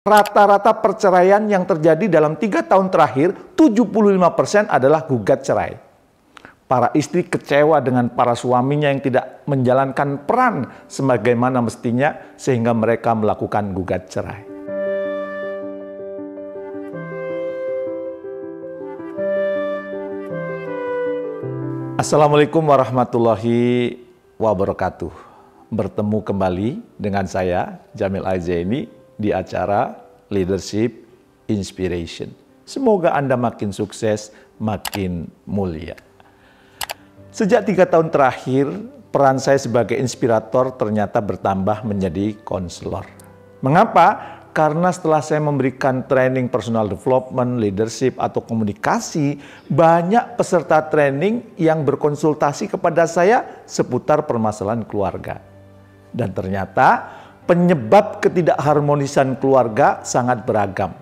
Rata-rata perceraian yang terjadi dalam 3 tahun terakhir, 75% adalah gugat cerai. Para istri kecewa dengan para suaminya yang tidak menjalankan peran sebagaimana mestinya sehingga mereka melakukan gugat cerai. Assalamualaikum warahmatullahi wabarakatuh. Bertemu kembali dengan saya, Jamil Aizaini, di acara Leadership Inspiration. Semoga Anda makin sukses, makin mulia. Sejak 3 tahun terakhir, peran saya sebagai inspirator ternyata bertambah menjadi konselor. Mengapa? Karena setelah saya memberikan training personal development, leadership, atau komunikasi, banyak peserta training yang berkonsultasi kepada saya seputar permasalahan keluarga. Dan ternyata penyebab ketidakharmonisan keluarga sangat beragam.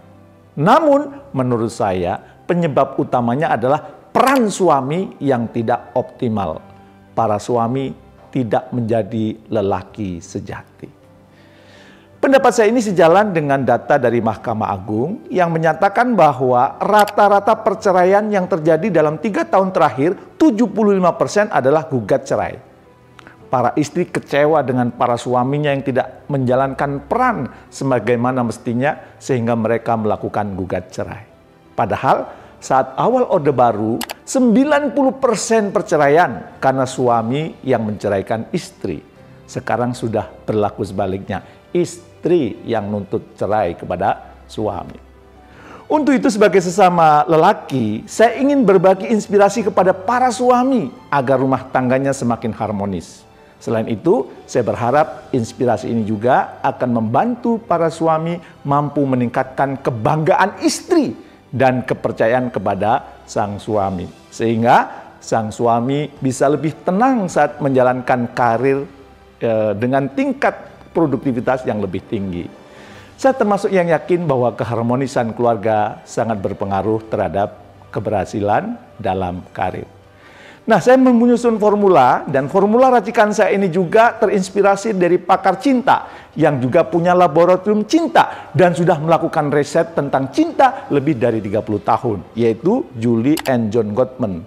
Namun, menurut saya, penyebab utamanya adalah peran suami yang tidak optimal. Para suami tidak menjadi lelaki sejati. Pendapat saya ini sejalan dengan data dari Mahkamah Agung yang menyatakan bahwa rata-rata perceraian yang terjadi dalam 3 tahun terakhir, 75% adalah gugat cerai. Para istri kecewa dengan para suaminya yang tidak menjalankan peran sebagaimana mestinya sehingga mereka melakukan gugat cerai. Padahal saat awal Orde Baru, 90% perceraian karena suami yang menceraikan istri. Sekarang sudah berlaku sebaliknya, istri yang nuntut cerai kepada suami. Untuk itu sebagai sesama lelaki, saya ingin berbagi inspirasi kepada para suami agar rumah tangganya semakin harmonis. Selain itu, saya berharap inspirasi ini juga akan membantu para suami mampu meningkatkan kebanggaan istri dan kepercayaan kepada sang suami. Sehingga sang suami bisa lebih tenang saat menjalankan karir dengan tingkat produktivitas yang lebih tinggi. Saya termasuk yang yakin bahwa keharmonisan keluarga sangat berpengaruh terhadap keberhasilan dalam karir. Nah, saya menyusun formula dan formula racikan saya ini juga terinspirasi dari pakar cinta yang juga punya laboratorium cinta dan sudah melakukan riset tentang cinta lebih dari 30 tahun, yaitu Julie and John Gottman.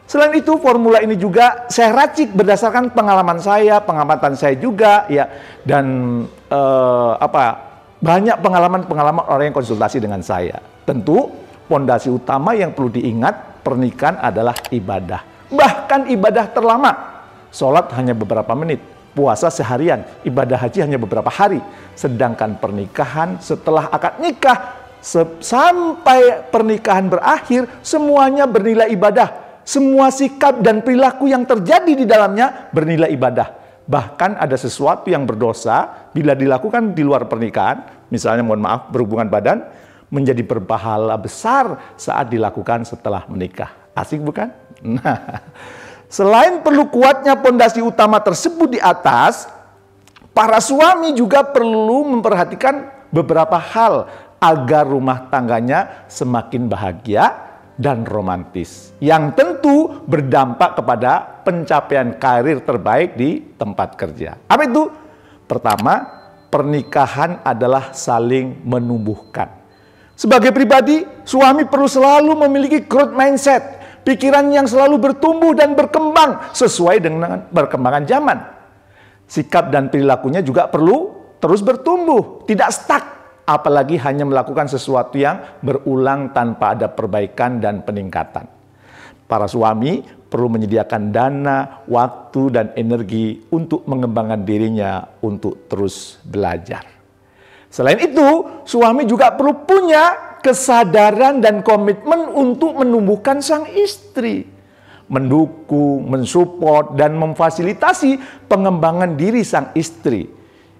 Selain itu, formula ini juga saya racik berdasarkan pengalaman saya, pengamatan saya juga, ya, dan banyak pengalaman-pengalaman orang yang konsultasi dengan saya. Tentu, fondasi utama yang perlu diingat, pernikahan adalah ibadah. Bahkan ibadah terlama, sholat hanya beberapa menit, puasa seharian, ibadah haji hanya beberapa hari. Sedangkan pernikahan setelah akad nikah, sampai pernikahan berakhir, semuanya bernilai ibadah. Semua sikap dan perilaku yang terjadi di dalamnya bernilai ibadah. Bahkan ada sesuatu yang berdosa bila dilakukan di luar pernikahan, misalnya mohon maaf berhubungan badan, menjadi berpahala besar saat dilakukan setelah menikah. Asik bukan? Nah, selain perlu kuatnya pondasi utama tersebut di atas, para suami juga perlu memperhatikan beberapa hal agar rumah tangganya semakin bahagia dan romantis, yang tentu berdampak kepada pencapaian karir terbaik di tempat kerja. Apa itu? Pertama, pernikahan adalah saling menumbuhkan. Sebagai pribadi, suami perlu selalu memiliki growth mindset, pikiran yang selalu bertumbuh dan berkembang sesuai dengan perkembangan zaman. Sikap dan perilakunya juga perlu terus bertumbuh, tidak stuck. Apalagi hanya melakukan sesuatu yang berulang tanpa ada perbaikan dan peningkatan. Para suami perlu menyediakan dana, waktu, dan energi untuk mengembangkan dirinya untuk terus belajar. Selain itu, suami juga perlu punya kesadaran dan komitmen untuk menumbuhkan sang istri. Mendukung, mensupport, dan memfasilitasi pengembangan diri sang istri.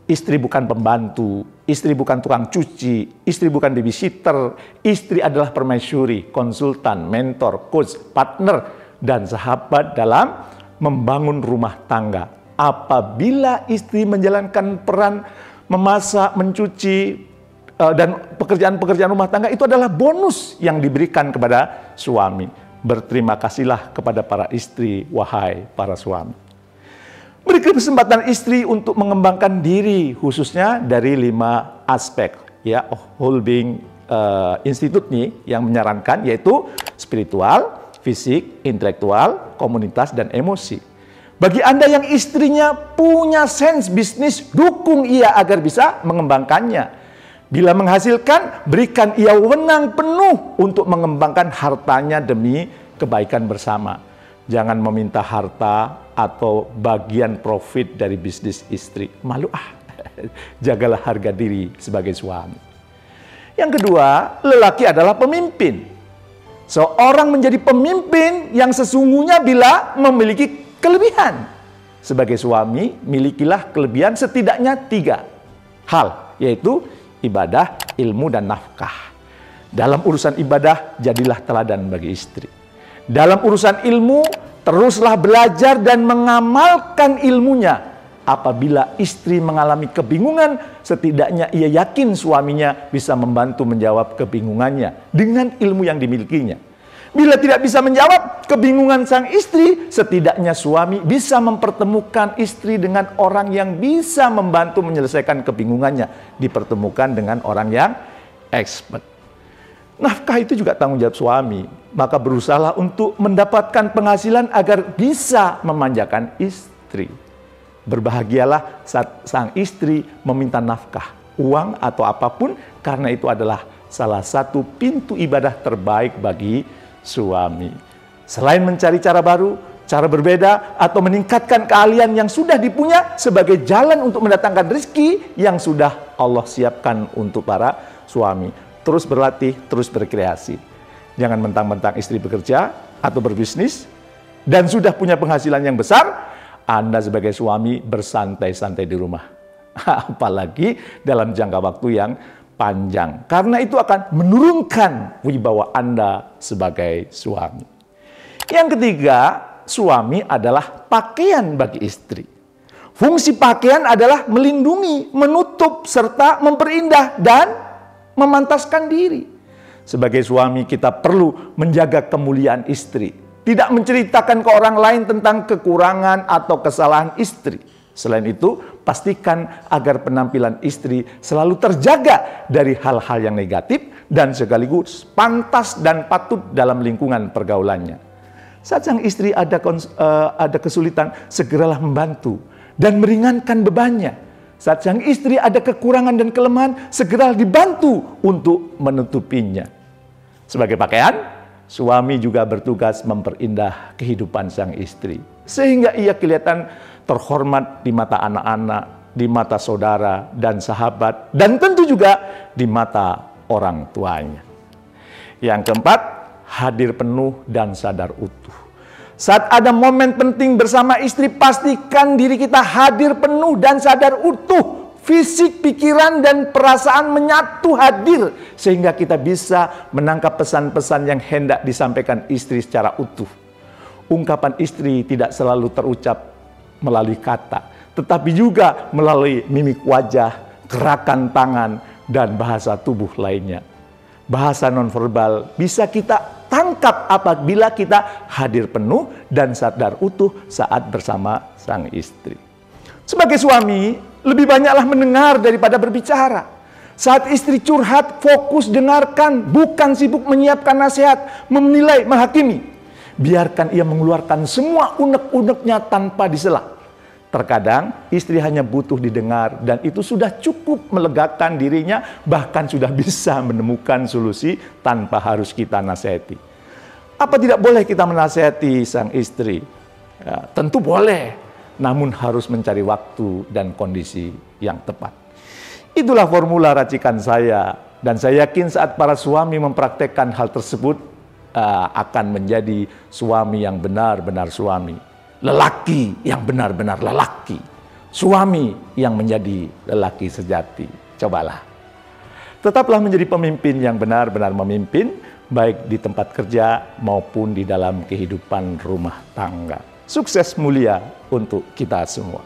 Istri bukan pembantu, istri bukan tukang cuci, istri bukan babysitter, istri adalah permaisuri, konsultan, mentor, coach, partner, dan sahabat dalam membangun rumah tangga. Apabila istri menjalankan peran memasak, mencuci, dan pekerjaan-pekerjaan rumah tangga itu adalah bonus yang diberikan kepada suami. Berterima kasihlah kepada para istri, wahai para suami. Beri kesempatan istri untuk mengembangkan diri, khususnya dari 5 aspek, ya Holbein Institute nih yang menyarankan, yaitu spiritual, fisik, intelektual, komunitas, dan emosi. Bagi Anda yang istrinya punya sense bisnis, dukung ia agar bisa mengembangkannya. Bila menghasilkan, berikan ia wewenang penuh untuk mengembangkan hartanya demi kebaikan bersama. Jangan meminta harta atau bagian profit dari bisnis istri. Malu Jagalah harga diri sebagai suami. Yang kedua, lelaki adalah pemimpin. Seorang menjadi pemimpin yang sesungguhnya bila memiliki kelebihan. Sebagai suami, milikilah kelebihan setidaknya 3 hal, yaitu ibadah, ilmu, dan nafkah. Dalam urusan ibadah, jadilah teladan bagi istri. Dalam urusan ilmu, teruslah belajar dan mengamalkan ilmunya. Apabila istri mengalami kebingungan, setidaknya ia yakin suaminya bisa membantu menjawab kebingungannya dengan ilmu yang dimilikinya. Bila tidak bisa menjawab kebingungan sang istri, setidaknya suami bisa mempertemukan istri dengan orang yang bisa membantu menyelesaikan kebingungannya. Dipertemukan dengan orang yang expert. Nafkah itu juga tanggung jawab suami. Maka berusahalah untuk mendapatkan penghasilan agar bisa memanjakan istri. Berbahagialah saat sang istri meminta nafkah, uang atau apapun, karena itu adalah salah satu pintu ibadah terbaik bagi suami. Selain mencari cara baru, cara berbeda, atau meningkatkan keahlian yang sudah dipunya sebagai jalan untuk mendatangkan rezeki yang sudah Allah siapkan untuk para suami. Terus berlatih, terus berkreasi. Jangan mentang-mentang istri bekerja atau berbisnis dan sudah punya penghasilan yang besar, Anda sebagai suami bersantai-santai di rumah. Apalagi dalam jangka waktu yang panjang. Karena itu akan menurunkan wibawa Anda sebagai suami. Yang ketiga, suami adalah pakaian bagi istri. Fungsi pakaian adalah melindungi, menutup, serta memperindah dan memantaskan diri. Sebagai suami kita perlu menjaga kemuliaan istri. Tidak menceritakan ke orang lain tentang kekurangan atau kesalahan istri. Selain itu, pastikan agar penampilan istri selalu terjaga dari hal-hal yang negatif dan sekaligus pantas dan patut dalam lingkungan pergaulannya. Saat sang istri ada kesulitan, segeralah membantu dan meringankan bebannya. Saat sang istri ada kekurangan dan kelemahan, segeralah dibantu untuk menutupinya. Sebagai pakaian, suami juga bertugas memperindah kehidupan sang istri. Sehingga ia kelihatan terhormat di mata anak-anak, di mata saudara dan sahabat, dan tentu juga di mata orang tuanya. Yang keempat, hadir penuh dan sadar utuh. Saat ada momen penting bersama istri, pastikan diri kita hadir penuh dan sadar utuh. Fisik, pikiran, dan perasaan menyatu hadir. Sehingga kita bisa menangkap pesan-pesan yang hendak disampaikan istri secara utuh. Ungkapan istri tidak selalu terucap melalui kata, tetapi juga melalui mimik wajah, gerakan tangan, dan bahasa tubuh lainnya. Bahasa nonverbal bisa kita tangkap apabila kita hadir penuh dan sadar utuh saat bersama sang istri. Sebagai suami, lebih banyaklah mendengar daripada berbicara. Saat istri curhat, fokus dengarkan, bukan sibuk menyiapkan nasihat, menilai, menghakimi. Biarkan ia mengeluarkan semua unek-uneknya tanpa disela. Terkadang istri hanya butuh didengar dan itu sudah cukup melegakan dirinya, bahkan sudah bisa menemukan solusi tanpa harus kita nasihati. Apa tidak boleh kita menasihati sang istri? Ya, tentu boleh. Namun harus mencari waktu dan kondisi yang tepat. Itulah formula racikan saya. Dan saya yakin saat para suami mempraktekkan hal tersebut, akan menjadi suami yang benar-benar suami. Lelaki yang benar-benar lelaki. Suami yang menjadi lelaki sejati. Cobalah. Tetaplah menjadi pemimpin yang benar-benar memimpin, baik di tempat kerja maupun di dalam kehidupan rumah tangga. Sukses mulia untuk kita semua.